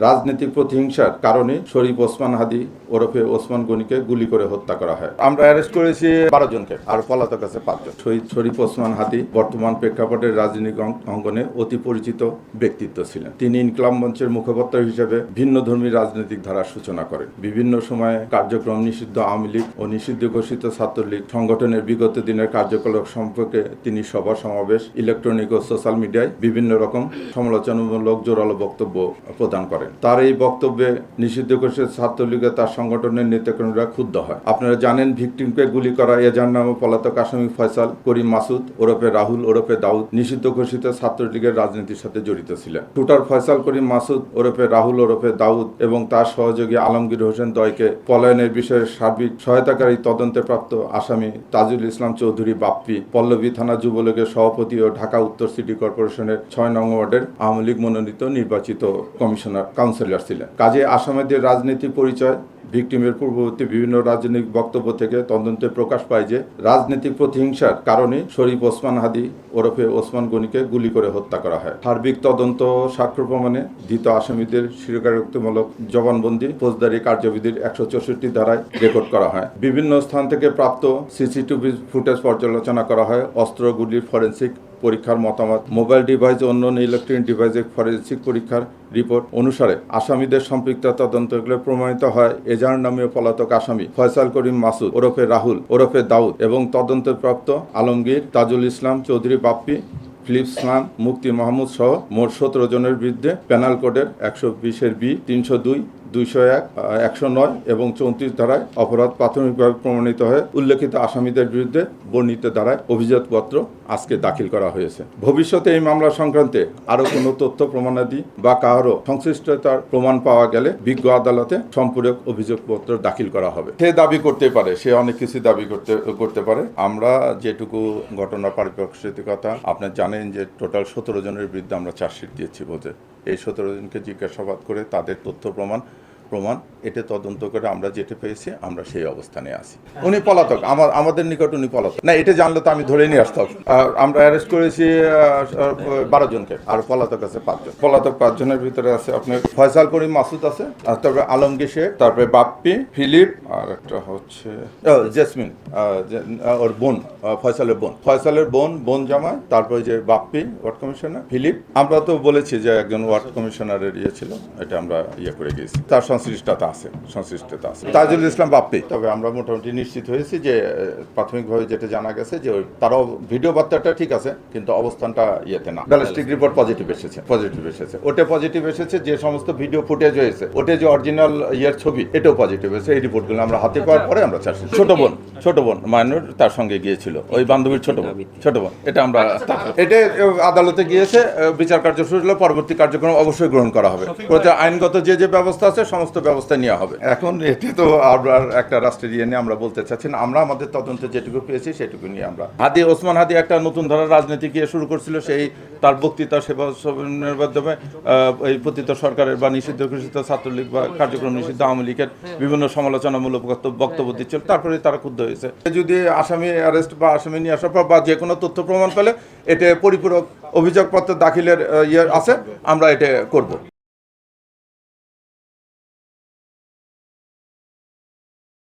রাজনৈতিক প্রতিহিংসার কারণে শরীফ ওসমান হাদি ওরফে ওসমান গনিকে গুলি করে হত্যা করা হয়। আমরা অ্যারেস্ট করেছি 12 জনকে, আর পলাতক আছে 5 জন। শহীদ শরীফ ওসমান হাদি বর্তমান প্রেক্ষাপটের রাজনৈতিক অঙ্গনে অতি পরিচিত ব্যক্তিত্ব ছিলেন। তিনি ইনকলাব মঞ্চের মুখপাত্র হিসেবে ভিন্নধর্মী রাজনৈতিক ধারার সূচনা করেন। বিভিন্ন সময়ে কার্যক্রম নিষিদ্ধ আওয়ামী লীগ ও নিষিদ্ধ ঘোষিত ছাত্রলীগ সংগঠনের বিগত দিনের কার্যকলাপ সম্পর্কে তিনি সভা সমাবেশ, ইলেকট্রনিক ও সোশ্যাল মিডিয়ায় বিভিন্ন রকম সমালোচনামূলক জোরালো বক্তব্য প্রদান করেন। তার এই বক্তব্যে নিষিদ্ধ ঘোষিত ছাত্রলীগের তার সংগঠনের নেতাকর্মীরা ক্ষুব্ধ হয়। আপনারা জানেন, ভিকটিমকে গুলি করা এজাহার নামে পলাতক আসামি ফয়সাল করিম মাসুদ ওরফে রাহুল ওরফে দাউদ নিষিদ্ধ ঘোষিত ছাত্রলীগের রাজনীতির সাথে জড়িত ছিলেন। শুটার ফয়সাল করিম মাসুদ ওরফে রাহুল ওরফে দাউদ এবং তার সহযোগী আলমগীর হোসেন দয়কে পলায়নের বিষয়ে সার্বিক সহায়তাকারী তদন্তে প্রাপ্ত আসামি তাজুল ইসলাম চৌধুরী বাপ্পি পল্লবী থানা যুবলীগের সভাপতি ও ঢাকা উত্তর সিটি কর্পোরেশনের 6 নং ওয়ার্ডের আওয়ামী লীগ মনোনীত নির্বাচিত কাউন্সিলর ছিলেন। কাজে আসামিদের রাজনৈতিক পরিচয়, ভিকটিমের পূর্ববর্তী বিভিন্ন রাজনৈতিক বক্তব্য থেকে তদন্তে প্রকাশ পায় যে রাজনৈতিক প্রতিহিংসার কারণে শরীফ ওসমান হাদি ওরফে ওসমান গনিকে গুলি করে হত্যা করা হয়। সার্বিক তদন্ত সাক্ষ্য প্রমাণে ধৃত আসামিদের স্বীকারোক্তিমূলক জবানবন্দি ফৌজদারি কার্যবিধির 164 ধারায় রেকর্ড করা হয়। বিভিন্ন স্থান থেকে প্রাপ্ত সিসিটিভি ফুটেজ পর্যালোচনা করা হয়। অস্ত্রগুলির ফরেন্সিক পরীক্ষার মতামত, মোবাইল ডিভাইস ও অন্যান্য ইলেকট্রনিক ডিভাইসের ফরেন্সিক পরীক্ষার রিপোর্ট অনুসারে আসামিদের সম্পৃক্ততা তদন্তগুলো প্রমাণিত হয় এজাহার নামীয় পলাতক আসামি ফয়সাল করিম মাসুদ ওরফে রাহুল ওরফে দাউদ এবং তদন্তপ্রাপ্ত আলমগীর, তাজুল ইসলাম চৌধুরী বাপ্পি, ফিলিপস খান, মুক্তি মাহমুদ সহ মোট 17 জনের বিরুদ্ধে পেনাল কোডের 120 বি, 302, 201, 109 এবং 34 ধারায় অপরাধ প্রাথমিকভাবে প্রমাণিত হয়ে উল্লেখিত আসামিদের বিরুদ্ধে বর্ণিত ধারায় অভিযোগপত্র আজকে দাখিল করা হয়েছে। ভবিষ্যতে এই মামলা সংক্রান্তে আরও কোনো তথ্য প্রমাণাদি বা কারো সংশ্লিষ্টতার প্রমাণ পাওয়া গেলে বিজ্ঞ আদালতে সম্পূরক অভিযোগপত্র দাখিল করা হবে। সে দাবি করতে পারে, সে অনেক কিছু দাবি করতে পারে। আমরা যেটুকু ঘটনা পারিপ্রেক্ষিকতা আপনার জানেন যে টোটাল 17 জনের বিরুদ্ধে আমরা চার্জশিট দিয়েছি বলতে। এই 17 জনকে জিজ্ঞাসাবাদ করে তাদের তথ্য প্রমাণ এটা তদন্ত করে আমরা যেটা পেয়েছি আমরা সেই অবস্থানে আছি। উনি পলাতক, আমাদের নিকট উনি পলাতক না, এটা জানলে তো আমি ধরে নিয়ে আসতাম। আমরা অ্যারেস্ট করেছি 12 জনকে, আর পলাতক আছে 5 জন। পলাতক 5 জনের ভিতরে আছে আপনার ফয়সাল করিম মাসুদ আছে, তারপরে আলমগীর শেখ, তারপরে বাপ্পি, ফিলিপ, আর একটা হচ্ছে জেসমিন, ওর বোন, ফয়সালের বোন জামাই, তারপরে যে বাপ্পি ওয়ার্ড কমিশনার, ফিলিপ। আমরা তো বলেছি যে একজন ওয়ার্ড কমিশনারের ছিল, এটা আমরা করে গিয়েছি। তার সংশ্লিষ্টতা আছে। তাজুল ইসলাম বাপ্পি। তবে আমরা মোটামুটি নিশ্চিত হয়েছি যে প্রাথমিকভাবে যেটা জানা গেছে যে তারাও ভিডিও বার্তাটা ঠিক আছে, কিন্তু অবস্থানটা ইয়েতে না। ব্যালিস্টিক রিপোর্ট পজিটিভ এসেছে। ওটা পজিটিভ এসেছে। যে সমস্ত ভিডিও ফুটেজ হয়েছে ওটা যে অরিজিনাল ছবি, এটাও পজিটিভ এসেছে। এই রিপোর্টগুলো আমরা হাতে পাওয়ার পরে আমরা চাচ্ছি। ছোট বোন মাইনুর তার সঙ্গে গিয়েছিল, ওই বান্ধবীর ছোট বোন। এটা আমরা এটা আদালতে গিয়েছে, বিচার কার্য শুরু হলে পরবর্তী কার্যক্রম অবশ্যই গ্রহণ করা হবে। আইনগত যে ব্যবস্থা আছে সমস্ত ব্যবস্থা নেওয়া হবে। এখন এটা তো আমরা একটা রাষ্ট্রের নিয়ে আমরা বলতে চাচ্ছি না। আমরা আমাদের তদন্তে যেটুকু পেয়েছি সেটুকু নিয়ে আমরা ওসমান হাদি একটা নতুন ধারার রাজনীতি শুরু করছিল। সেই তার বক্তৃতা সেবানের মাধ্যমে এই পতিত সরকারের বা নিষিদ্ধ ঘোষিত ছাত্রলীগ বা কার্যক্রম নিষিদ্ধ আওয়ামী লীগের বিভিন্ন সমালোচনামূলক বক্তব্য দিচ্ছিল। তারপরে তারা ক্ষুব্ধ হয়েছে। যদি আসামি অ্যারেস্ট বা আসামি নিয়ে আসার পর বা যে কোনো তথ্য প্রমাণ পেলে এটা পরিপূরক অভিযোগপত্র দাখিলের আছে, আমরা এটা করব।